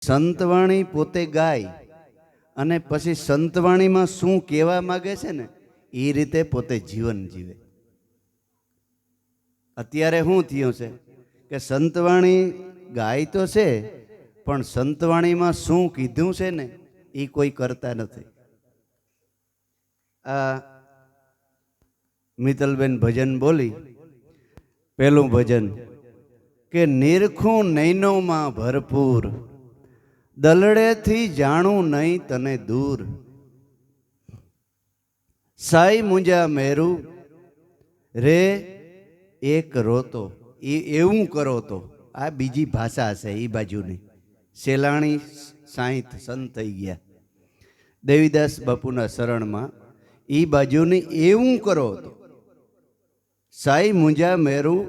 સંતવાણી પોતે ગાય અને પછી સંતવાણીમાં શું કહેવા માગે છે ને એ રીતે પોતે જીવન જીવે. અત્યારે શું થયું છે કે સંતવાણી ગાય તો છે પણ સંતવાણીમાં શું કીધું છે ને એ કોઈ કરતા નથી. આ મિત્તલબેન ભજન બોલી, પહેલું ભજન કે નિરખું નૈનોમાં ભરપૂર, દલડેથી જાણું નહીં તને દૂર, સાઈ મુંજા મેરું રે એક રોતો. એ એવું કરો તો આ બીજી ભાષા છે એ બાજુની. સેલાણી સાહિત સંત થઈ ગયા દેવીદાસ બાપુના શરણમાં. એ બાજુની એવું કરો તો સાઈ મુંજા મેરું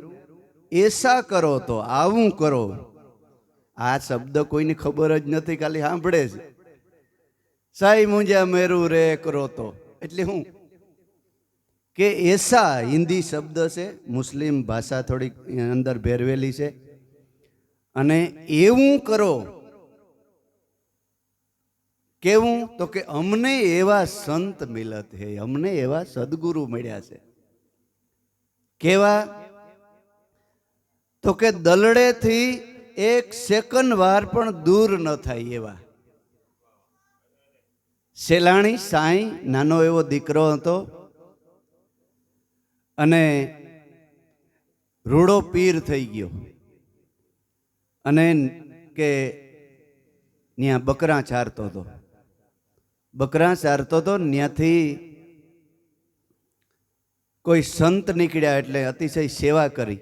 એસા કરો તો આવું કરો. આ શબ્દ કોઈને ખબર જ નથી, ખાલી સાંભળે છે. સાઈ મુંજા મેરું રે કરો તો એટલે હું કે એસા હિન્દી શબ્દ છે, મુસ્લિમ ભાષા થોડીક અંદર ભેરવેલી છે. અને એવું કરો કેવું તો કે અમને એવા સંત મિલત હે, અમને એવા સદગુરુ મળ્યા છે. કેવા તો કે દલડેથી એક સેકન્ડ વાર પણ દૂર ન થાય એવા. સેલાણી સાંઈ નાનો એવો દીકરો હતો અને રૂડો પીર થઈ ગયો અને કે ત્યાં બકરા ચારતો હતો. બકરા ચારતો હતો, ત્યાંથી કોઈ સંત નીકળ્યા એટલે અતિશય સેવા કરી.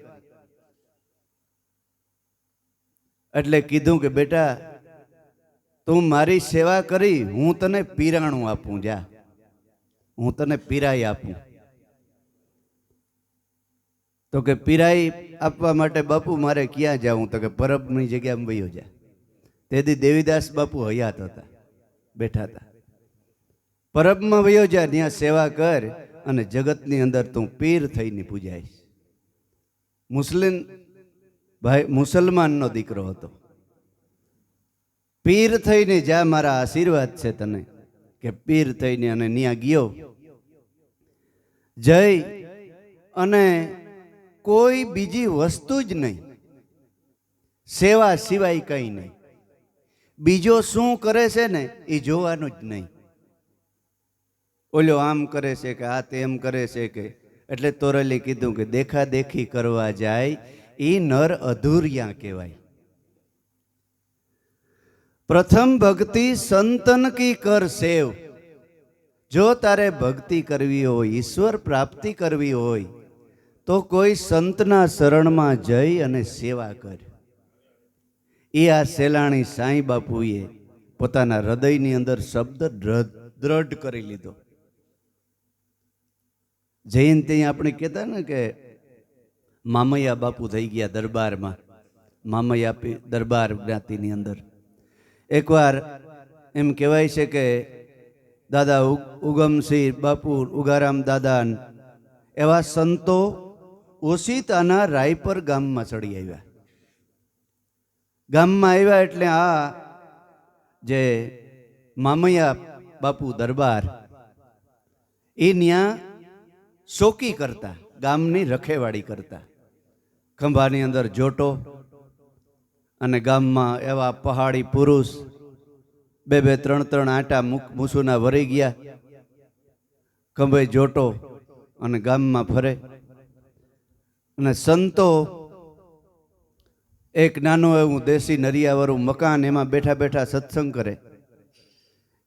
એટલે કીધું કે બેટા તું મારી સેવા કરી, હું તને પીરાણું આપું, જા હું તને પીરાઈ આપું. તો કે પીરાઈ આપવા માટે બાપુ મારે ક્યાં જાઉં? તો કે પરબની જગ્યામાં વયો જા. તેથી દેવીદાસ બાપુ હયાત હતા, બેઠા હતા. પરબમાં વયો જા, ત્યાં સેવા કર અને જગતની અંદર તું પીર થઈને પૂજાઈશ. મુસલમાનનો દીકરો હતો. પીર થઈને જા, મારા આશીર્વાદ છે તને. કે પીર થઈને અને ત્યાં ગયો જઈ અને કોઈ બીજી વસ્તુ જ નહીં, સેવા સિવાય કંઈ નહીં. બીજો શું કરે છે ને એ જોવાનું જ નહીં. ઓલો આમ કરે છે કે આ તેમ કરે છે કે, એટલે તોરલે કીધું કે દેખા દેખી કરવા જાય એ નર અધૂરિયા કહેવાય. પ્રથમ ભક્તિ સંતન કી કર સેવ. જો તારે ભક્તિ કરવી હોય, ઈશ્વર પ્રાપ્તિ કરવી હોય તો કોઈ સંતના શરણમાં જઈ અને સેવા કર. એ આ સેલાણી સાંઈ બાપુએ પોતાના હૃદયની અંદર શબ્દ દ્રઢ કરી લીધો. જયંતિ આપણે કહેતા ને કે મામૈયા બાપુ થઈ ગયા દરબારમાં. મામૈયા દરબાર જ્ઞાતિની અંદર એકવાર એમ કહેવાય છે કે દાદા ઉગમસિંહ બાપુ, ઉગારામ દાદા એવા સંતો ઓશિતાના રાયપર ગામમાં ચડી આવ્યા. ગામમાં આવ્યા એટલે આ જે મામૈયા બાપુ દરબાર એ ત્યાં શોકી કરતા, ગામની રખેવાળી કરતા. ખંભાની અંદર જોટો અને ગામમાં એવા પહાડી પુરુષ બે બે ત્રણ ત્રણ આટા મૂસુના વરી ગયા. ખંભે જોટો અને ગામમાં ફરે. અને સંતો એક નાનું એવું દેશી નરિયાવાળું મકાન, એમાં બેઠા બેઠા સત્સંગ કરે.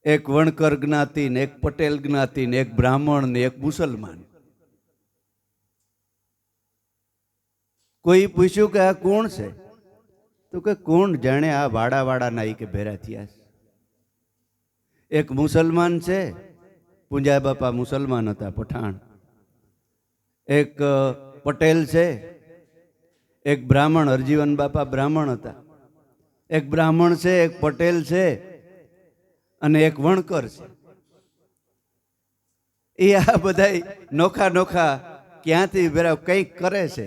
એક વણકર જ્ઞાતિ ને, એક પટેલ જ્ઞાતિ ને, એક બ્રાહ્મણ ને, એક મુસલમાન. કોઈ પૂછ્યું કે આ કોણ છે? તો કે કોણ જાણે, આ વાડા વાડાના એ કે ભેરા થયા છે. એક મુસલમાન છે, પૂંજા બાપા મુસલમાન હતા, પઠાણ. એક પટેલ છે, એક બ્રાહ્મણ, હરજીવન બાપા બ્રાહ્મણ હતા. એક બ્રાહ્મણ છે, એક પટેલ છે અને એક વણકર છે. એ આ બધા નોખા નોખા ક્યાંથી ભેરા કંઈક કરે છે.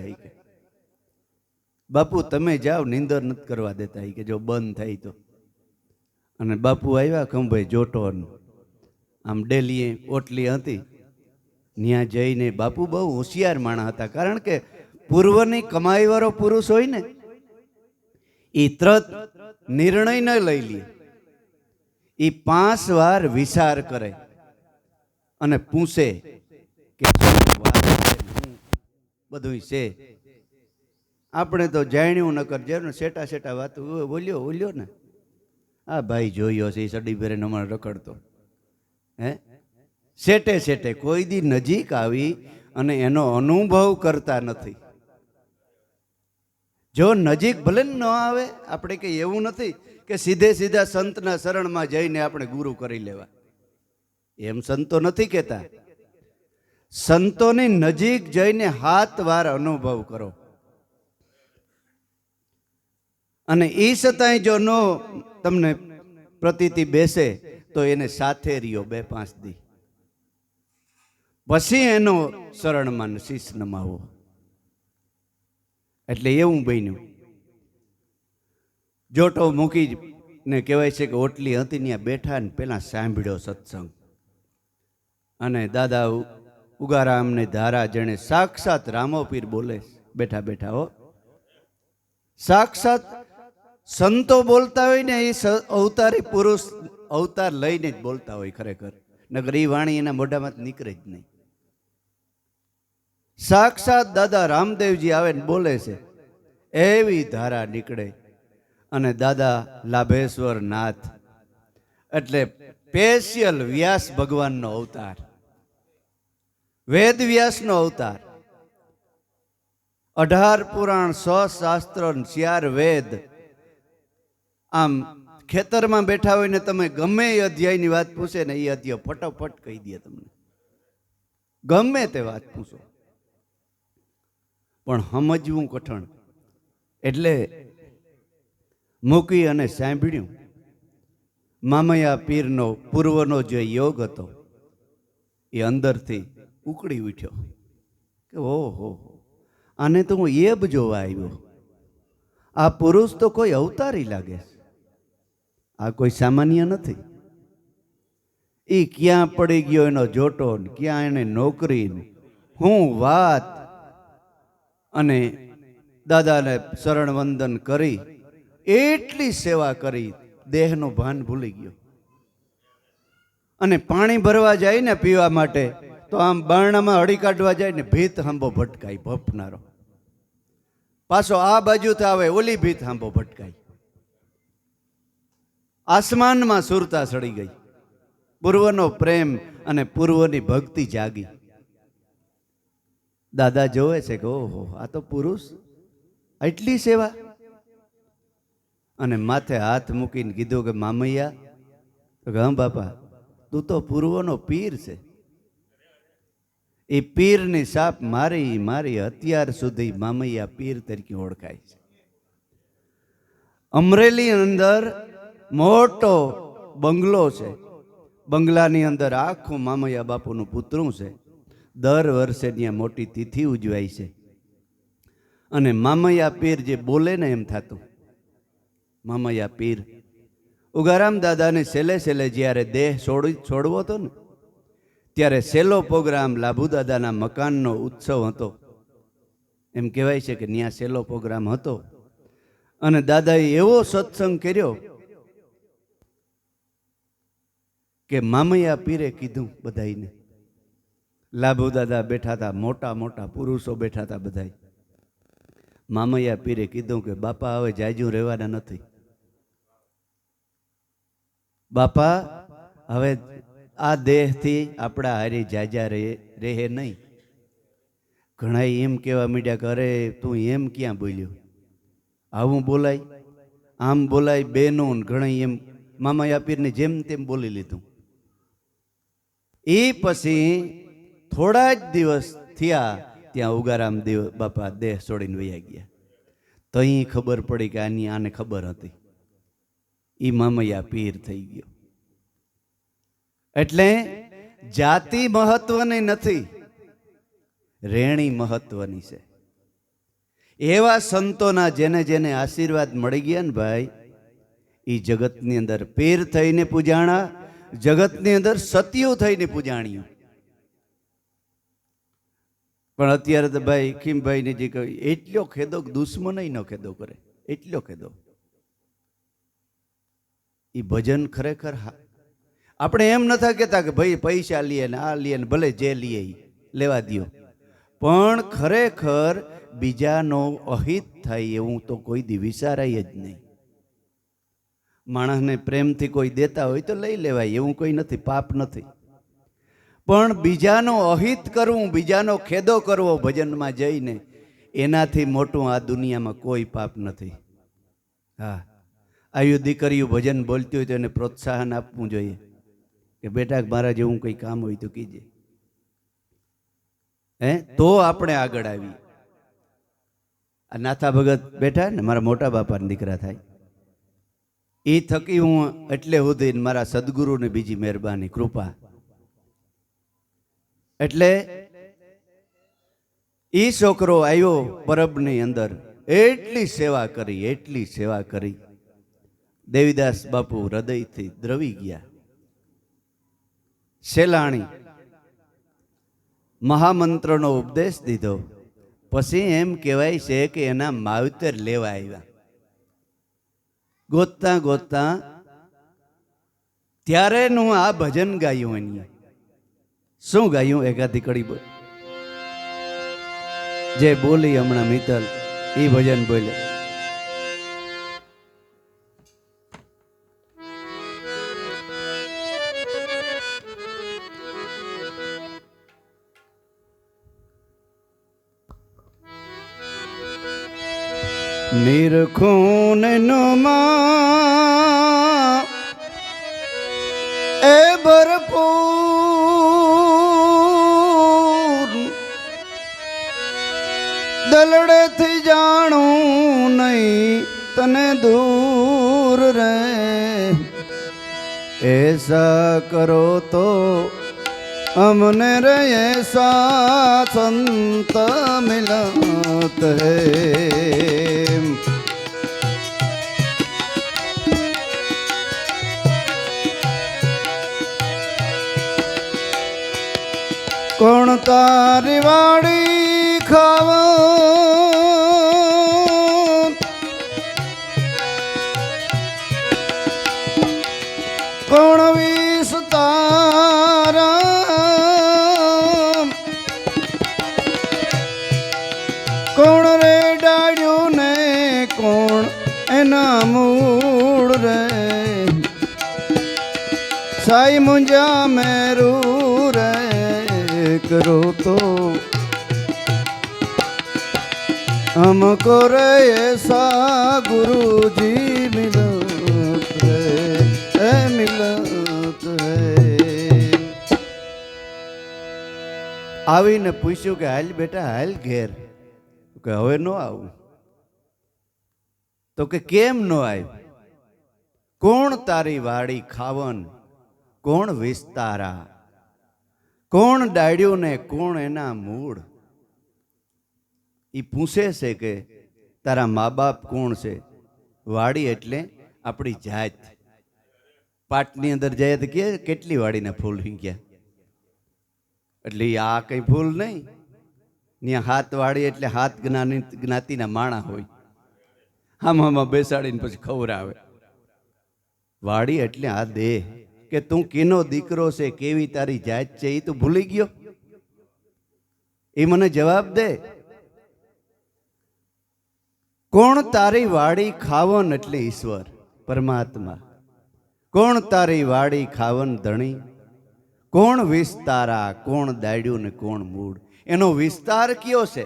બાપુ તમે જાઓ, નીંદર નથી કરવા દેતા કે જો બંધ થાય તો. અને બાપુ આવ્યા ખંભાઈ જોટોન, આમ ડેલીએ ઓટલી હતી, ત્યાં જઈને બાપુ બહુ હોશિયાર માણસ હતા, કારણ કે પૂર્વની કમાઈવાળો પુરુષ હોય ને એ તરત નિર્ણય ન લઈ લે, એ 5 વાર વિચાર કરે અને પૂછે કે બધું છે. આપણે તો જાણ્યું ન કર જેને સેટા સેટા વાત બોલ્યો ને, આ ભાઈ જોયો છે એ સડી ભેરે નમણ રખડતો, હે સેટે સેટે કોઈ દી નજીક આવી અને એનો અનુભવ કરતા નથી. જો નજીક ભલે ન આવે, આપણે કઈ એવું નથી કે સીધે સીધા સંતના શરણમાં જઈને આપણે ગુરુ કરી લેવા, એમ સંતો નથી કહેતા. સંતોની નજીક જઈને 7 વાર અનુભવ કરો, અને એ છતાંય જો નો તમને પ્રતીતિ બેસે તો એને સાથે રહ્યો 2-5 દી, પછી એનો શરણમાં શીશ નમાવો. એટલે એવું બન્યું. જોટો મૂકી ને કહેવાય છે કે ઓટલી હતી ત્યાં બેઠા ને પેલા સાંભળ્યો સત્સંગ, અને દાદા ઉગારામને ધારા જેણે સાક્ષાત રામોપીર બોલે બેઠા બેઠા, હો સાક્ષાત સંતો બોલતા હોય ને એ અવતારી પુરુષ અવતાર લઈને જ બોલતા હોય ખરેખર, નગર એ વાણી એના મોઢામાંથી નીકળે જ નહીં. સાક્ષાત દાદા રામદેવજી આવે ને બોલે છે, એવી ધારા નીકળે. અને દાદા લાભેશ્વર નાથ એટલે સ્પેશિયલ વ્યાસ ભગવાનનો અવતાર, વેદ વ્યાસનો અવતાર. 18 પુરાણ 100 શાસ્ત્ર 4 વેદ. આમ ખેતરમાં બેઠા હોય ને તમે ગમે એ અધ્યાયની વાત પૂછે ને એ અધ્યાય ફટાફટ કહી દે તમને, ગમે તે વાત પૂછો, પણ સમજવું કઠણ. એટલે મૂકી અને સાંભળ્યું. મામૈયા પીરનો પૂર્વનો જે યોગ હતો એ અંદરથી ઉકળી ઉઠ્યો કે ઓહો, આને તો હું એબ જોવા આવ્યો. આ પુરુષ તો કોઈ અવતારી લાગે, આ કોઈ સામાન્ય નથી. એ ક્યાં પડી ગયો એનો જોટો, ક્યાં એને નોકરી, હું વાત. અને દાદાને શરણ વંદન કરી, એટલી સેવા કરી, દેહનું ભાન ભૂલી ગયો. અને પાણી ભરવા જાય ને પીવા માટે તો આમ બારણામાં હળી કાઢવા જાય ને ભીત હાંભો ભટકાય, ભપનારો. પાછો આ બાજુથી આવે ઓલી ભીત હાંભો ભટકાય. આસમાનમાં સુરતા સડી ગઈ. પૂર્વનો પ્રેમ અને પૂર્વની ભક્તિ જાગી. દાદા જોવે છે કે ઓહો, આ તો પુરુષ એટલી સેવા. અને માથે હાથ મૂકીને કીધું કે મામૈયા, તો કે હા બાપા, તું તો પૂર્વનો પીર છે. એ પીરની સાપ મારી મારી અત્યાર સુધી મામૈયા પીર તરીકે ઓળખાય છે. અમરેલી અંદર મોટો બંગલો છે, બંગલાની અંદર આખું મામૈયા બાપુનું પુતળું છે. દર વર્ષે ત્યાં મોટી તિથિ ઉજવાય છે. અને મામૈયા પીર જે બોલે ને એમ થતું. મામૈયા પીર ઉગારામ દાદાને છેલ્લે છેલ્લે જ્યારે દેહ છોડવો હતો ને ત્યારે છેલ્લો પ્રોગ્રામ લાભુ દાદાના મકાનનો ઉત્સવ હતો. એમ કહેવાય છે કે ત્યાં છેલ્લો પ્રોગ્રામ હતો. અને દાદાએ એવો સત્સંગ કર્યો કે મામૈયા પીરે કીધું બધાઈને, લાભુ દાદા બેઠા હતા, મોટા મોટા પુરુષો બેઠા હતા બધા. મામૈયા પીરે કીધું કે બાપા હવે જાજુ રહેવાના નથી. બાપા હવે આ દેહથી આપણા હારી જાજા રહે નહીં. ઘણા એમ કહેવા માંડ્યા કે અરે તું એમ ક્યાં બોલ્યો, આવું બોલાય, આમ બોલાય, બેનું ઘણા એમ મામૈયા પીરને જેમ તેમ બોલી લીધું. એ પછી થોડા જ દિવસ થયા ત્યાં ઉગારામ દેવ બાપા દેહ છોડીને વયા ગયા. તો અહીં ખબર પડી કે આને ખબર હતી, એ મામૈયા પીર થઈ ગયો. એટલે જાતિ મહત્વની નથી, રેણી મહત્વની છે. એવા સંતોના જેને જેને આશીર્વાદ મળી ગયા ને ભાઈ, એ જગતની અંદર પીર થઈને પૂજાણા, જગતની અંદર સતીઓ થઈને પૂજાણ્યું. પણ અત્યારે તો ભાઈ ખીમભાઈને જે કહ્યું એટલો ખેદો દુશ્મન ન ખેદો કરે, એટલો ખેદો. એ ભજન ખરેખર આપણે એમ નથી કહેતા કે ભાઈ પૈસા લઈએ ને આ લઈએ ને ભલે જે લઈએ લેવા દો, પણ ખરેખર બીજાનો અહિત થાય એવું તો કોઈ દી વિચારાય જ નહીં. માણસને પ્રેમથી કોઈ દેતા હોય તો લઈ લેવાય, એવું કોઈ નથી, પાપ નથી. પણ બીજાનો અહિત કરવું, બીજાનો ખેદો કરવો ભજનમાં જઈને, એનાથી મોટું આ દુનિયામાં કોઈ પાપ નથી. હા, આયુ દીકરીઓ ભજન બોલતી હોય તો એને પ્રોત્સાહન આપવું જોઈએ કે બેટા મારા જેવું કંઈ કામ હોય તો કીજે, તો આપણે આગળ આવીએ. આ નાથા ભગત બેઠા ને મારા મોટા બાપાના દીકરા થાય, એ થકી હું એટલે સુધી મારા સદગુરુની બીજી મહેરબાની કૃપા. એટલે એ છોકરો આવ્યો પરબની અંદર, એટલી સેવા કરી, એટલી સેવા કરી. દેવીદાસ બાપુ હૃદયથી દ્રવી ગયા. શેલાણી મહામંત્રનો ઉપદેશ દીધો. પછી એમ કહેવાય છે કે એના માવતર લેવા આવ્યા. ગોતતા ગોતતા ત્યારે હું આ ભજન ગાયું. એની શું ગાયું? એકાદી કડી બોલ જે બોલી હમણાં મિત્તલ, એ ભજન બોલે. નિરખૂન નુમા એ ભરપૂર, દલડેથી જાણું નહીં તને દૂર રે. એસા કરો તો हमने रे ऐसा संत मिलत है. कौन तारी वाड़ी खाव, कौन विष तारा, कौन रे डाड़ियों ने कौन एना मूड रे. साई मुंजा मेरू रे करो तो हमको रे ऐसा गुरुजी मिलत है, मिलत है. આવીને પૂછ્યું કે હાલ બેટા હાલ ઘેર. કે હવે નો આવું. તો કે કેમ નો આવ્યું? કોણ તારી વાડી ખાવન, કોણ વિસ્તારા, કોણ ડાળ્યું ને કોણ એના મૂળ. એ પૂછે છે કે તારા મા બાપ કોણ છે? વાડી એટલે આપણી જાત. પાટની અંદર જાય તો કે કેટલી વાડીના ફૂલ ગયા, એટલે આ કઈ ફૂલ નહીં. ત્યાં હાથ વાળી એટલે હાથ જ્ઞાતિના માણા હોય, આમાં બેસાડીને પછી ખવડાવે. વાડી એટલે આ દેહ. કે તું કેનો દીકરો છે, કેવી તારી જાત છે, એ તું ભૂલી ગયો? એ મને જવાબ દે. કોણ તારી વાડી ખાવન એટલે ઈશ્વર પરમાત્મા. કોણ તારી વાડી ખાવન ધણી, કોણ વિસ્તારા, કોણ દાડ્યું ને કોણ મૂળ. એનો વિસ્તાર કયો છે?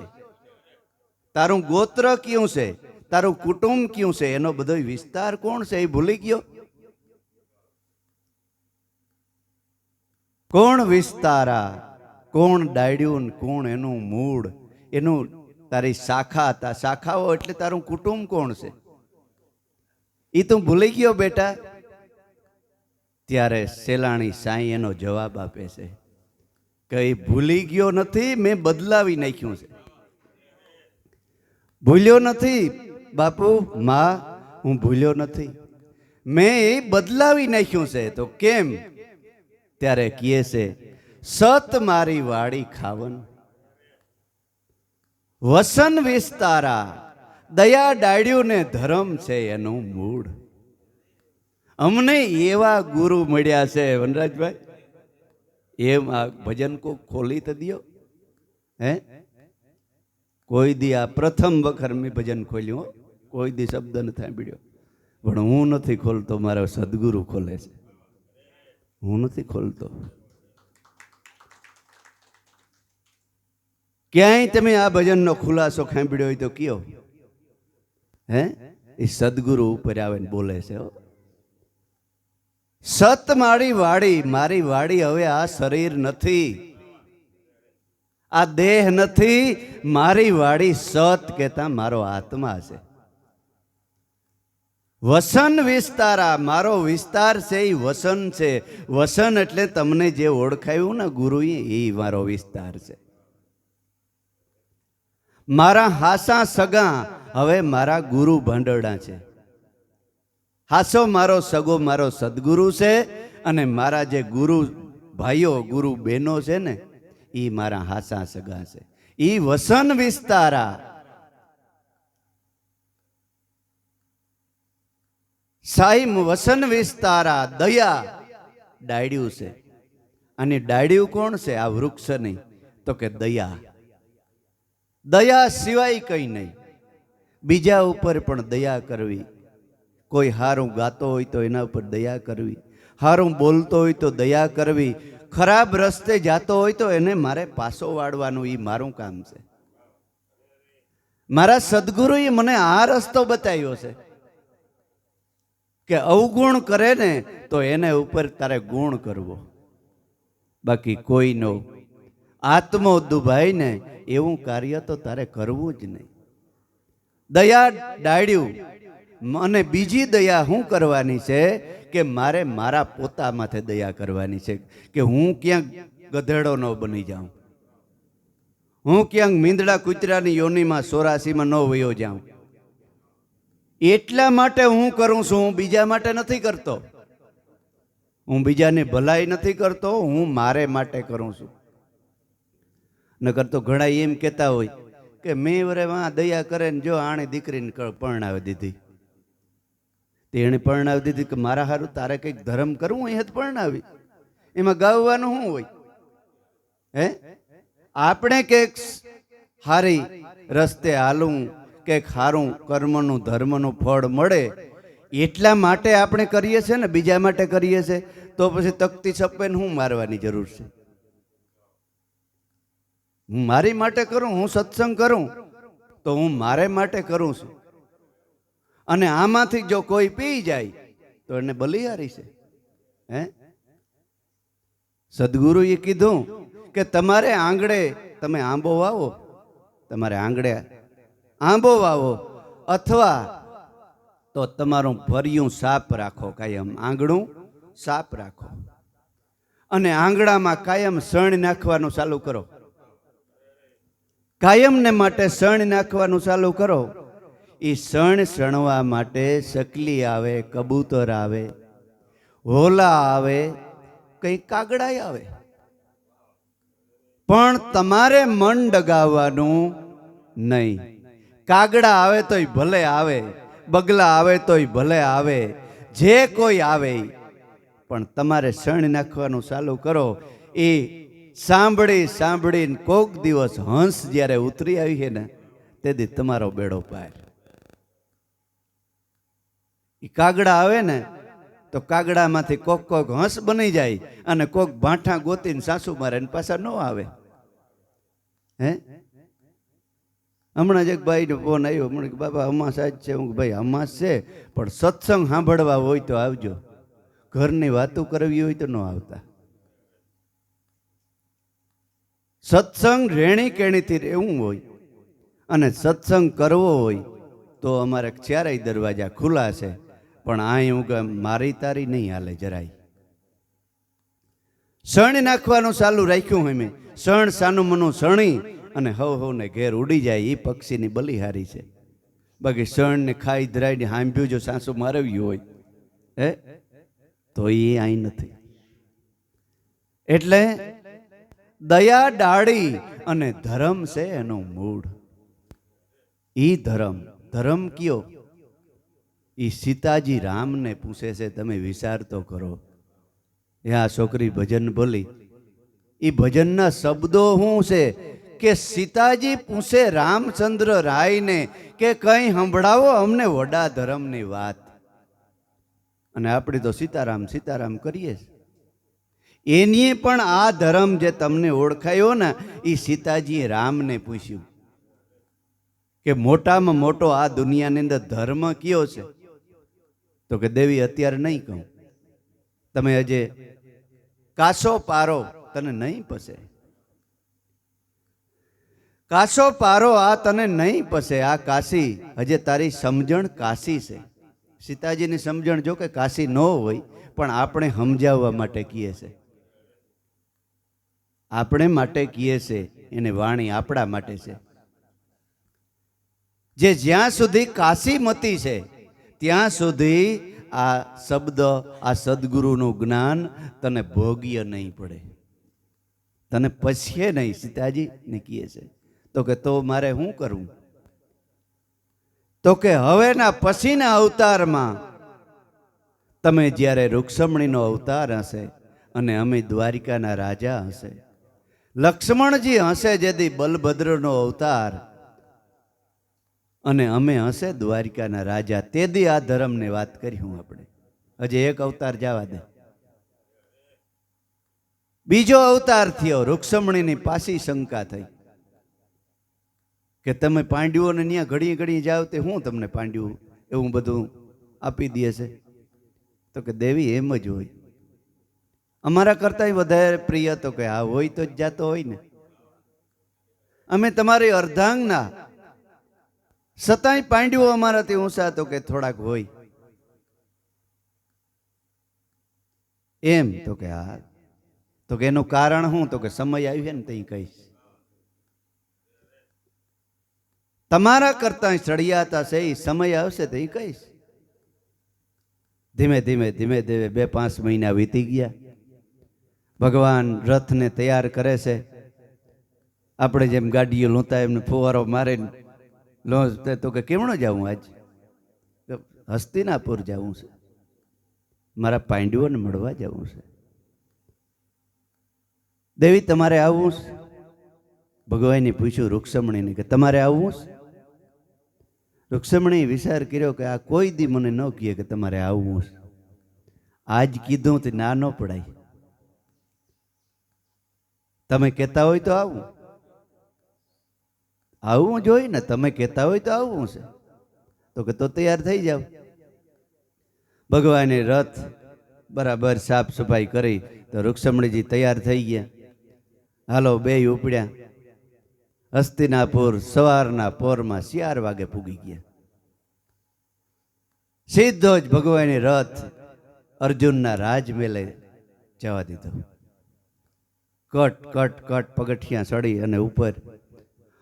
તારું ગોત્ર કયું છે? તારું કુટુંબ કયું છે? એનો બધો વિસ્તાર કોણ છે? એ ભૂલી ગયો? કોણ વિસ્તારા, કોણ ડાળ્યું, કોણ એનું મૂળ, એનું તારી શાખા. શાખાઓ એટલે તારું કુટુંબ કોણ છે? એ તું ભૂલી ગયો બેટા? ત્યારે સેલાણી સાંઈ એનો જવાબ આપે છે કે એ ભૂલી ગયો નથી, મેં બદલાવી નાખ્યું છે. ભૂલ્યો નથી બાપુ, માં હું ભૂલ્યો નથી. મેં એ બદલાવી નાખ્યું છે. તો કેમ? ત્યારે કહે છે, સત મારી વાડી ખાવન, વસન વિસ્તારા, દયા ડાળ્યું ને ધર્મ છે એનું મૂળ. અમને એવા ગુરુ મળ્યા છે વનરાજભાઈ, એમ આ ભજન કો ખોલી તો દિયો. હે, કોઈ દી આ પ્રથમ વખત મેં ભજન ખોલ્યું, કોઈ દી શબ્દ ન સાંભળ્યો, પણ હું નથી ખોલતો, મારો સદગુરુ ખોલે છે, હું નથી ખોલતો. ક્યાંય તમે આ ભજનનો ખુલાસો સાંભળ્યો હોય તો કયો. હે, એ સદગુરુ ઉપર આવીને બોલે છે. સત મારી વાડી, મારી વાડી હવે આ શરીર નથી, આ દેહ નથી, મારી વાડી સત કહેતા મારો આત્મા છે. વસન વિસ્તારા, મારો વિસ્તાર છે એ વસન છે. વસન એટલે તમને જે ઓળખાયું ને ગુરુએ, એ મારો વિસ્તાર છે. મારા હાસા સગા હવે મારા ગુરુ ભાંડરડા છે. હાસો મારો સગો મારો સદગુરુ છે, અને મારા જે ગુરુ ભાઈઓ ગુરુ બહેનો છે ને, એ મારા હાસા સગા છે. એ વસન વિસ્તારા, સાઈમ વસન વિસ્તારા, દયા ડાળ્યું છે. અને ડાળ્યું કોણ છે? આ વૃક્ષ નહીં, તો કે દયા. દયા સિવાય કંઈ નહીં. બીજા ઉપર પણ દયા કરવી. કોઈ હારું ગાતો હોય તો એના ઉપર દયા કરવી, હારું બોલતો હોય તો દયા કરવી, ખરાબ રસ્તે જાતો હોય તો એને મારે પાછો વાળવાનું, એ મારું કામ છે. મારા સદગુરુએ મને આ રસ્તો બતાવ્યો છે કે અવગુણ કરે ને તો એને ઉપર તારે ગુણ કરવો, બાકી કોઈનો આત્મો દુભાઈ ને એવું કાર્ય તો તારે કરવું જ નહીં. દયા ડાળ્યું. અને બીજી દયા શું કરવાની છે કે મારે મારા પોતા માથે દયા કરવાની છે, કે હું ક્યાંક ગધેડો ન બની જાઉં, હું ક્યાંક મીંદડા કૂતરાની યોનીમાં 84માં ન વયો જાઉં. એટલા માટે હું કરું છું, હું બીજા માટે નથી કરતો. હું બીજાની ભલાઈ નથી કરતો, હું મારે માટે કરું છું. નકર તો ઘણા એમ કહેતા હોય કે મેં વરે વાં દયા કરે ને જો આણે દીકરીને પરણાવી દીધી, તેણે પરણાવી દીધી કે મારા હારું તારે કંઈક ધર્મ કરવું એ જ પરણાવી, એમાં ગાવવાનું શું હોય? હે, આપણે કંઈક હારી રસ્તે હાલું, કંઈક સારું કર્મનું ધર્મનું ફળ મળે એટલા માટે આપણે કરીએ છીએ ને, બીજા માટે કરીએ છીએ. તો પછી તકતી છપ્પેને હું મારવાની જરૂર છે? હું મારી માટે કરું, હું સત્સંગ કરું તો હું મારે માટે કરું છું. અને આમાંથી જો કોઈ પી જાય તો એને બલિહારી છે. હે, સદગુરુએ કીધું કે તમારે આંગળે તમે આંબો વાવો, તમારે આંગળે આંબો વાવો, અથવા તો તમારું ભર્યું સાપ રાખો, કાયમ આંગળું સાપ રાખો, અને આંગળામાં કાયમ સણ નાખવાનું ચાલુ કરો. કાયમને માટે સણ નાખવાનું ચાલુ કરો. એ સણ સણવા માટે સકલી આવે, કબૂતર આવે, હોલા આવે, કઈ કાગડા આવે, પણ તમારે મન ડગાવવાનું નહીં. કાગડા આવે તોય ભલે આવે, બગલા આવે તોય ભલે આવે, જે કોઈ આવે, પણ તમારે સણ નાખવાનું ચાલુ કરો. એ સાંભળી સાંભળીને કોક દિવસ હંસ જ્યારે ઉતરી આવી છે ને, તેથી તમારો બેડો પાર. એ કાગડા આવે ને તો કાગડામાંથી કોક કોક હંસ બની જાય, અને કોક ભાંઠા ગોતીને સાસુ મારે પાછા ન આવે. હે, હમણાં જ એક ભાઈનો ફોન આવ્યો, મને કે બાબા અમાસ આજ છે. હું ભાઈ અમાસ છે, પણ સત્સંગ સાંભળવા હોય તો આવજો, ઘરની વાતો કરવી હોય તો ન આવતા. સત્સંગ રેણી કેણીથી રહેવું હોય અને સત્સંગ કરવો હોય તો અમારે ચારેય દરવાજા ખુલ્લા છે, પણ અહીં હું મારી તારી નહીં હાલે જરાય. સણ નાખવાનું ચાલુ રાખ્યું હોય મેં, સણ સાનું મનું સણી અને હવને ઘેર ઉડી જાય, એ પક્ષીની બલિહારી છે. બાકી સણને ખાઈ ધરાઈને હાંભ્યું જો સાસુ મારવ્યું હોય હે તો એ અહીં નથી. એટલે દયા ડાળી અને ધર્મ છે એનું મૂળ. ઈ ધર્મ ધર્મ કયો? ઈ સીતાજી રામને પૂછે છે, તમે વિચાર તો કરો. એ આ છોકરી ભજન બોલી, ઈ ભજનના શબ્દો શું છે કે સીતાજી પૂછે રામચંદ્ર રાયને કે કઈ સંભળાવો અમને વડા ધર્મની વાત. અને આપણે તો સીતારામ સીતારામ કરીએ. એની પણ આ ધર્મ જે તમને ઓળખાયો ને, એ સીતાજીએ રામને પૂછ્યું કે મોટામાં મોટો આ દુનિયાની અંદર ધર્મ કયો છે? તો કે દેવી અત્યારે નહીં કહું, તમે હજે કાસો પારો તને નહીં પસે. કાસો પારો આ તને નહીં પસે. આ કાશી હજે તારી સમજણ કાશી છે. સીતાજીની સમજણ જો કે કાશી ન હોય, પણ આપણે સમજાવવા માટે કહીએ છે, આપણે માટે કહીએ છે. એને વાણી આપણા માટે છે. જે જ્યાં સુધી કાશીમતી છે ત્યાં સુધી આ શબ્દ, આ સદગુરુનું જ્ઞાન તને ભોગ્ય નહીં પડે, તને પછીએ નહીં. સીતાજી ને કહીએ છે તો કે તો મારે શું કરવું? તો કે હવેના પછીના અવતારમાં તમે જ્યારે રૂક્ષ્મણીનો અવતાર હશે અને અમે દ્વારિકાના રાજા હશે, લક્ષ્મણજી હશે જેથી બલભદ્રનો અવતાર, અને અમે હશે દ્વારિકાના રાજા, તેદી આ ધર્મની વાત કરી. હું આપણે હજી એક અવતાર જવા દે. બીજો અવતાર થયો, રૂક્ષ્મણીની પાછી શંકા થઈ કે તમે પાંડવોને ત્યાં ઘડી ઘડી જાઓ તે હું તમને પાંડવું એવું બધું આપી દે છે? તો કે દેવી એમ જ હોય, અમારા કરતાં વધારે પ્રિય. તો કે આ હોય તો જ જાતો હોય ને. અમે તમારી અર્ધાંગના, છતાંય પાંડવો અમારાથી ઊંચા. તો કે થોડાક હોય એમ. તો કે હા. તો કે એનું કારણ શું? તો કે સમય આવ્યો ને તઈ કહીશ. તમારા કરતા ચડિયાતા છે એ સમય આવશે તો એ કહીશ. ધીમે ધીમે ધીમે ધીમે 2-5 મહિના વીતી ગયા. ભગવાન રથને તૈયાર કરે છે. આપણે જેમ ગાડીઓ લૂંતા એમને ફુવારો મારે લો. તો કે કેમણો જાઉં આજ? હસ્તિનાપુર જવું છે, મારા પાંડવોને મળવા જવું છે. દેવી તમારે આવવું છે? ભગવાને પૂછ્યું રૂક્ષ્મણીને કે તમારે આવવું છે? રૂક્ષ્મણીએ વિચાર કર્યો કે આ કોઈ દી મને ન કહે કે તમારે આવવું છે. આજ કીધું તો ના ન પડાય. તમે કહેતા હોય તો આવું, આવવું જોઈએ ને. તમે કહેતા હોય તો આવવું છે. તો કે તો તૈયાર થઈ જાવ. ભગવાને રથ બરાબર સાફ સફાઈ કરી તો રૂક્ષ્મણીજી તૈયાર થઈ ગયા. હાલો બે ઉપડ્યા. હસ્તિનાપુર સવારના પોરમાં 4 વાગે પૂગી ગયા. સીધો જ ભગવાને રથ અર્જુનના રાજમેલે જવા દીધો. કટ કટ કટ પગથિયા ચડી અને ઉપર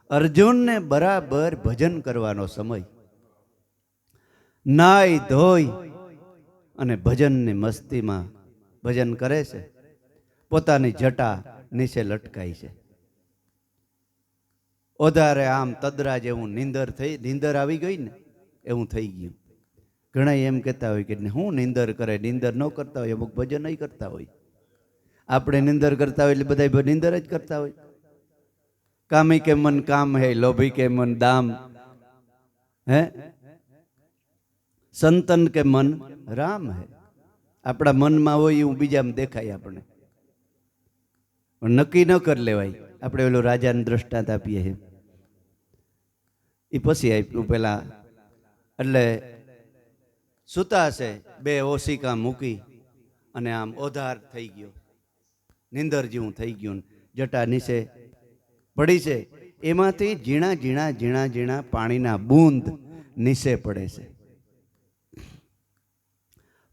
અર્જુનને બરાબર ભજન કરવાનો સમય. નાઈ ધોઈ અને ભજનની મસ્તીમાં ભજન કરે છે. પોતાની જટા નીચે લટકાઈ છે. ઓધારે આમ તદરા જેવું નીંદર આવી ગઈ ને એવું થઈ ગયું. ઘણા એમ કહેતા હોય કે હું નીંદર કરે, નીંદર ન કરતા હોય, અમુક ભજન નહીં કરતા હોય. આપણે નીંદર કરતા હોય એટલે બધા નીંદર જ કરતા હોય. કામી કે મન કામ હે, લોભી કે મન દામ હે, સંતન કે મન રામ હે. આપણા મનમાં હોય એવું બીજામાં દેખાય આપણે, નક્કી ન કરી લેવાય. આપણે ઓલો રાજાને દ્રષ્ટાંત આપીએ છે એ પછી આપ્યું પેલા. એટલે સુતા છે, 2 ઓશિકા મૂકી અને આમ ઓધાર થઈ ગયો, નીંદર જેવું થઈ ગયું. જટા નીચે પડી છે, એમાંથી ઝીણા ઝીણા ઝીણા ઝીણા પાણીના બૂંદ નીચે પડે છે.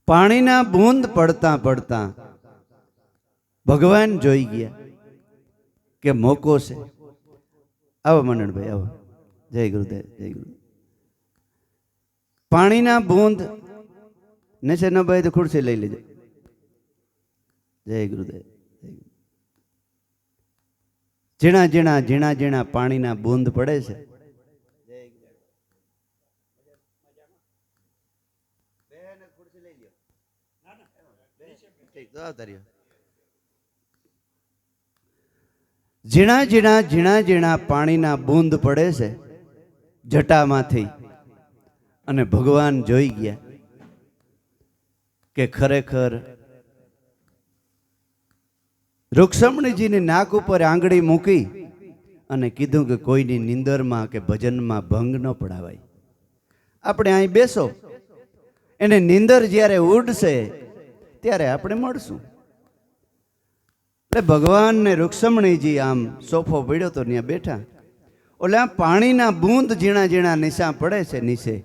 પાણીના બૂંદ પડતા પડતા ભગવાન જોઈ ગયા કે મોકો છે. આવો મંડળભાઈ આવો. જય ગુરુદેવ, જય ગુરુદેવ. પાણીના બૂંદ નેસે ન ભાઈ તો ખુરશી લઈ લેજો. જય ગુરુદેવ. ઝીણા ઝીણા ઝીણા ઝીણા પાણીના બૂંદ પડે છે. ઝીણા ઝીણા ઝીણા ઝીણા પાણીના બૂંદ પડે છે જટામાંથી, અને ભગવાન જોઈ ગયા કે ખરેખર રૂક્ષ્મણીજીની નાક ઉપર આંગળી મૂકી અને કીધું કે કોઈની નિંદરમાં કે ભજનમાં ભંગ ન પડાવાય. આપણે અહીં બેસો, એને નિંદર જ્યારે ઉડશે ત્યારે આપણે મળશું. એટલે ભગવાન ને રૂક્ષ્મણીજી આમ સોફો પડ્યો તો ત્યાં બેઠા. ઓલે આ પાણીના બૂંદ ઝીણા ઝીણા નિશા પડે છે નીચે,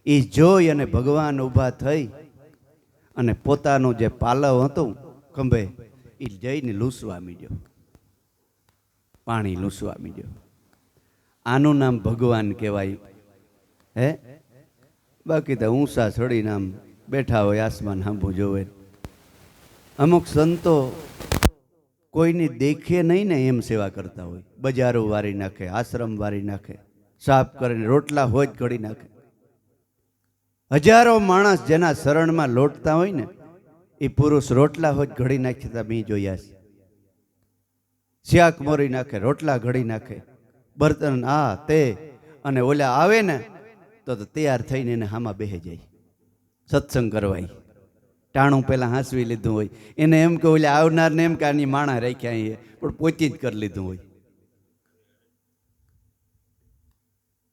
એ જોઈ અને ભગવાન ઊભા થઈ અને પોતાનું જે પાલવ હતું ખંભે એ જઈને લૂસવા મીડ્યો, પાણી લૂસવા મીડ્યો. આનું નામ ભગવાન કહેવાય. હે, બાકી તો ઊંચા ચડીને આમ બેઠા હોય, આસમાન હાંભું જોવે. અમુક સંતો કોઈની દેખે નહીં ને એમ સેવા કરતા હોય. બજારો વારી નાખે, આશ્રમ વારી નાખે, સાફ કરીને રોટલા હોય જ ઘડી નાખે. હજારો માણસ જેના શરણમાં લોટતા હોય ને એ પુરુષ રોટલા હોય ઘડી નાખતા મેં જોયા છે. શાક મોરી નાખે, રોટલા ઘડી નાખે, બર્તન આ તે, અને ઓલા આવે ને તો તૈયાર થઈને એને હામાં બેહી જાય સત્સંગ કરવાય. ટાણું પહેલાં હાંસવી લીધું હોય, એને એમ કે ઓલા આવનારને એમ કે આની માણા રાખ્યા અહીં, પણ પોચી જ કરી લીધું હોય.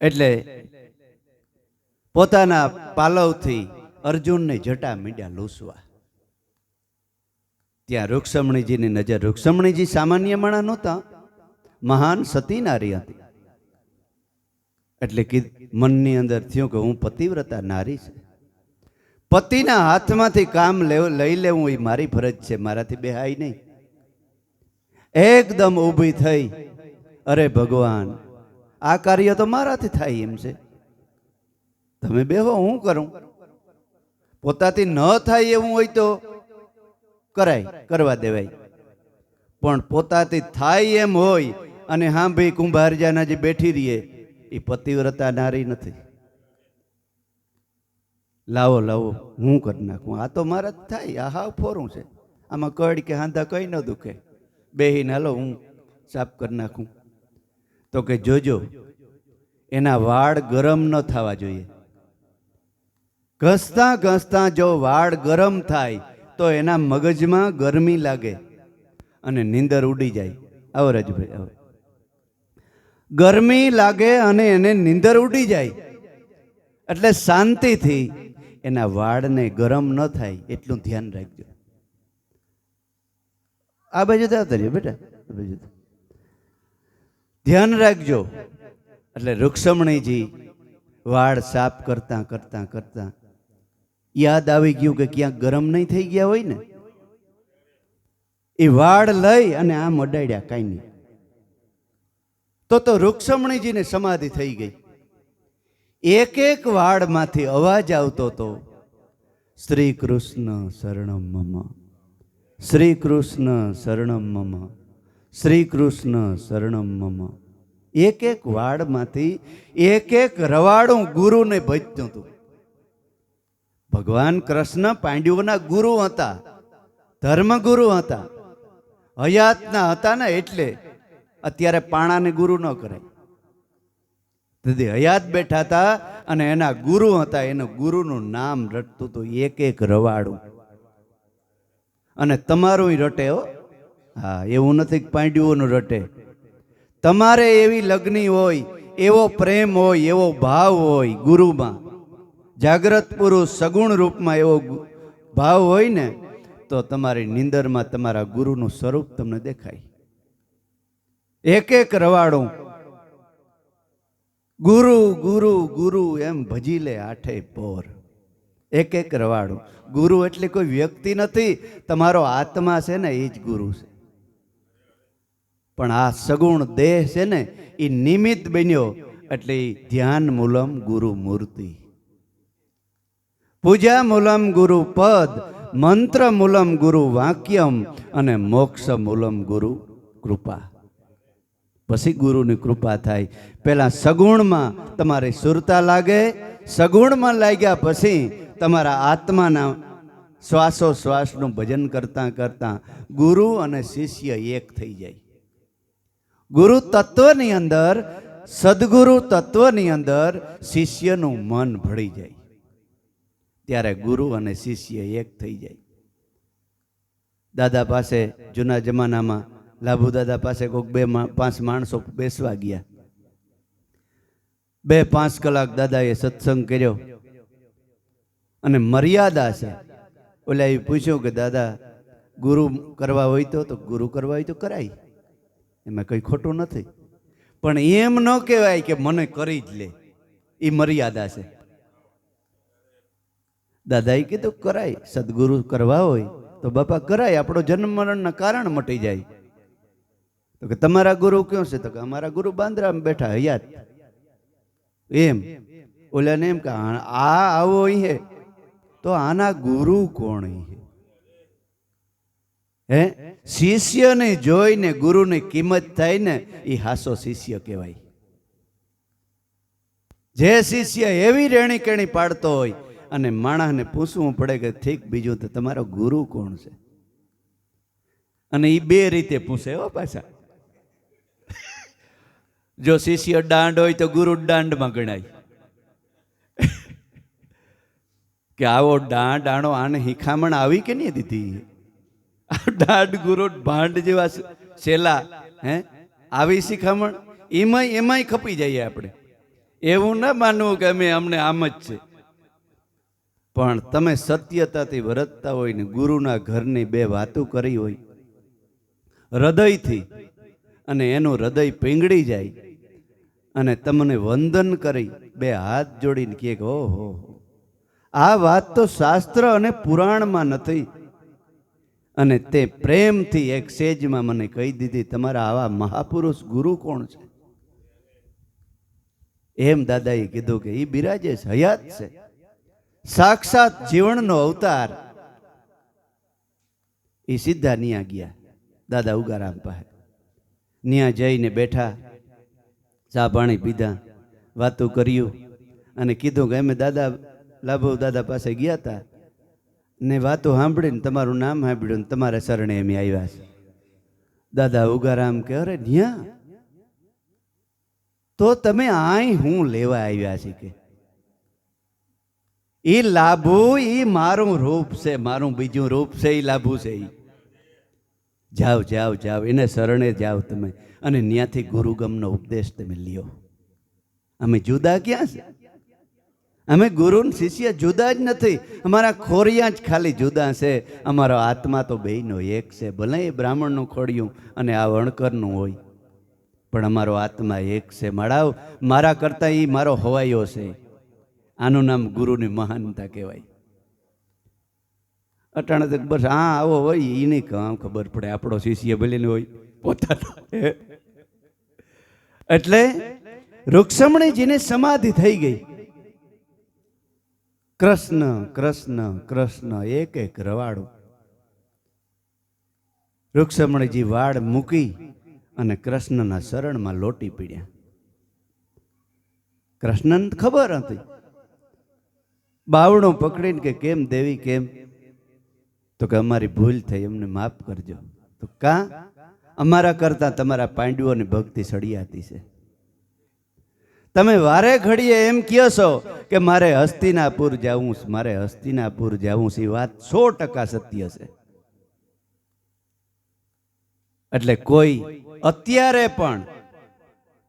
એટલે પોતાના પાલવથી અર્જુનને જટા મીંડ્યા લૂસવા. ત્યાં રૂક્ષ્મણીજીની નજર, રૂક્ષ્મણીજી સામાન્ય માણા નહોતા, મહાન સતી નારી હતી. એટલે કે મનની અંદર થયું કે હું પતિવ્રતા નારી છે, પતિના હાથમાંથી કામ લઈ લેવું એ મારી ફરજ છે, મારાથી બેહાય નહીં. એકદમ ઊભી થઈ, અરે ભગવાન, આ કાર્ય તો મારાથી થાય એમ છે, તમે બેહો, હું કરું. પોતાથી ન થાય એવું હોય તો કરાય, કરવા દેવાય, પણ પોતાથી થાય એમ હોય અને હા ભાઈ કુંભારજાના જે બેઠી રહીએ એ પતિવ્રતા નારી નથી. લાવો લાવો હું કરી નાખું, આ તો મારા થાય, આ હાવ ફોરું છે, આમાં કડ કે હાંધા કઈ ન દુખે, બેહીને હાલો હું સાફ કરી નાખું. તો કે જોજો એના વાળ ગરમ ન થવા જોઈએ. ઘસતા ઘસતા જો વાળ ગરમ થાય તો એના મગજમાં ગરમી લાગે અને નીંદર ઉડી જાય. આવો રાજભાઈ, આવો. ગરમી લાગે અને એને નીંદર ઉડી જાય, એટલે શાંતિથી એના વાળને ગરમ ન થાય એટલું ધ્યાન રાખજો. આ બાજુ તો આવતા રહ્યો બેટા, આ બાજુ ધ્યાન રાખજો. એટલે રૂક્ષ્મણીજી વાળ સાફ કરતા કરતા કરતા યાદ આવી ગયું કે ક્યાંક ગરમ નહીં થઈ ગયા હોય ને, એ વાળ લઈ અને આમ અડાડ્યા, કાંઈ નહીં. તો રૂક્ષ્મણીજીને સમાધિ થઈ ગઈ. એક એક વાળમાંથી અવાજ આવતો હતો, શ્રી કૃષ્ણ શરણમ મમ, શ્રી કૃષ્ણ શરણમ મમ, શ્રી કૃષ્ણ શરણમ મમ. એક એક વાળમાંથી એક એક રવાડું ગુરુને ભજતું હતું. ભગવાન કૃષ્ણ પાંડવોના ગુરુ હતા, ધર્મગુરુ હતા, હયાતના હતા ને, એટલે અત્યારે પાણાને ગુરુ ન કરાય. હયાત બેઠા હતા અને એના ગુરુ હતા, એનું ગુરુનું નામ રટતું હતું એક એક રવાડું. અને તમારું રટે હો, હા, એવું નથી કે પાંડવોનું રટે. તમારે એવી લગ્ની હોય, એવો પ્રેમ હોય, એવો ભાવ હોય ગુરુમાં, જાગ્રત પુરુષ સગુણ રૂપમાં એવો ભાવ હોય ને, તો તમારી નિંદરમાં તમારા ગુરુનું સ્વરૂપ તમને દેખાય. એક એક રવાડું ગુરુ ગુરુ ગુરુ એમ ભજી લે આઠે પોર. એક એક રવાડું. ગુરુ એટલે કોઈ વ્યક્તિ નથી, તમારો આત્મા છે ને એ જ ગુરુ છે. પણ આ સગુણ દેહ છે ને એ નિમિત્ત બન્યો, એટલે ધ્યાન મૂલમ ગુરુ મૂર્તિ. પૂજા મૂલમ ગુરુ પદ, મંત્ર મૂલમ ગુરુ વાક્યમ અને મોક્ષ મૂલમ ગુરુ કૃપા. પછી ગુરુની કૃપા થાય. પહેલા સગુણમાં તમારી સુરતા લાગે, સગુણમાં લાગ્યા પછી તમારા આત્માના શ્વાસોશ્વાસનું ભજન કરતાં કરતાં ગુરુ અને શિષ્ય એક થઈ જાય. ગુરુ તત્વની અંદર, સદગુરુ તત્વની અંદર શિષ્યનું મન ભળી જાય. ત્યારે ગુરુ અને શિષ્ય એક થઈ જાય. દાદા પાસે જૂના જમાનામાં લાભુ દાદા પાસે કોઈક 2-5 માણસો બેસવા ગયા. 2-5 કલાક દાદાએ સત્સંગ કર્યો અને મર્યાદા છે. ઓલા એ પૂછ્યું કે દાદા ગુરુ કરવા હોય તો ગુરુ કરવા હોય તો કરાય, એમાં કંઈ ખોટું નથી, પણ એમ ન કહેવાય કે મને કરી જ લે, એ મર્યાદા છે. દાદાએ કીધું કરાય, સદગુરુ કરવા હોય તો બાપા કરાય, આપણો જન્મ મરણના કારણ મટી જાય. તો કે તમારા ગુરુ ક્યાં છે? તો કે અમારા ગુરુ બાંદ્રામાં બેઠા હયાત. એમ ઓલાને એમ કે આ આવો હે તો આના ગુરુ કોણ હે? શિષ્યને જોઈને ગુરુની કિંમત થાય ને, એ હાસો શિષ્ય કહેવાય. જે શિષ્ય એવી રેણી કેણી પાડતો હોય અને માણસને પૂછવું પડે કે ઠીક બીજું તો તમારો ગુરુ કોણ છે, અને એ 2 રીતે પૂછે હો પાછા. જો શિષ્ય દાંડ હોય તો ગુરુ દાંડમાં ગણાય કે આવો દાંડો આને હિખામણ આવી કે નહીં દીધી, દાંડ ગુરુ ભાંડ જેવા શેલા હે આવી શિખામણ એમાંય ખપી જઈએ આપણે. એવું ના માનવું કે અમને આમ જ છે. પણ તમે સત્યતાથી વર્તતા હોય ને ગુરુના ઘરની 2 વાતો કરી હોય હૃદયથી, અને એનું હૃદય પીંગળી જાય અને તમને વંદન કરી 2 હાથ જોડીને કહે કે ઓહો, આ વાત તો શાસ્ત્ર અને પુરાણમાં નથી, અને તે પ્રેમથી એક સેજમાં મને કહી દીધી, તમારા આવા મહાપુરુષ ગુરુ કોણ છે? એમ દાદાએ કીધું કે એ બિરાજે છે, હયાત છે, સાક્ષાત જીવનનો અવતાર. એ સીધા ન્યા ગયા દાદા ઉગારામ પાસે. ન્યા જઈને બેઠા, ચા પાણી પીધા, વાતો કર્યું અને કીધું કે અમે દાદા લાભુ દાદા પાસે ગયા હતા ને વાતો સાંભળીને તમારું નામ સાંભળ્યું, તમારા શરણે અમે આવ્યા છે. દાદા ઉગારામ કે અરે ન્યા તો તમે આય હું લેવા આવ્યા છે કે એ લાભુ એ મારું રૂપ છે, મારું બીજું રૂપ છે, એ લાભુ છે. જાઓ જાઓ જાઓ, એને શરણે જાઓ તમે, અને ત્યાંથી ગુરુગમનો ઉપદેશ તમે લ્યો. અમે જુદા ક્યાં છે? અમે ગુરુ શિષ્ય જુદા જ નથી. અમારા ખોરિયા જ ખાલી જુદા છે, અમારો આત્મા તો બેયનો એક છે. ભલે એ બ્રાહ્મણનું ખોડિયું અને આ વણકરનું હોય, પણ અમારો આત્મા એક છે. માળાવ મારા કરતાં એ મારો હવાયો છે. આનું નામ ગુરુની મહાનતા કહેવાય. અટાણે તો બસ હા આવો હોય એની કામ ખબર પડે, આપણો શિષ્ય ભલે હોય પોતાનો. એટલે રૂક્ષ્મણીજીને સમાધિ થઈ ગઈ. કૃષ્ણ કૃષ્ણ કૃષ્ણ એક એક રવાડું. રૂક્ષ્મણીજી વાડ મૂકી અને કૃષ્ણના શરણમાં લોટી પીડ્યા. કૃષ્ણને ખબર હતી. બાવણું પકડીને કે કેમ દેવી કેમ? તો કે અમારી ભૂલ થઈ, અમને માફ કરજો. તો કા? અમારા કરતા તમારા પાંડવોની ભક્તિ સળિયાતી છે. તમે વારે ઘડીએ એમ કહો છો કે મારે હસ્તિનાપુર જવું છે, મારે હસ્તિનાપુર જવું છે. એ વાત 100% સત્ય છે. એટલે કોઈ અત્યારે પણ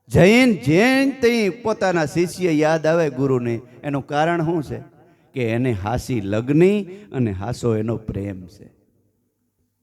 જૈન તે પોતાના શિષ્ય યાદ આવે ગુરુને, એનું કારણ શું છે કે એને હાસી લગ્ની અને હાસો એનો પ્રેમ છે.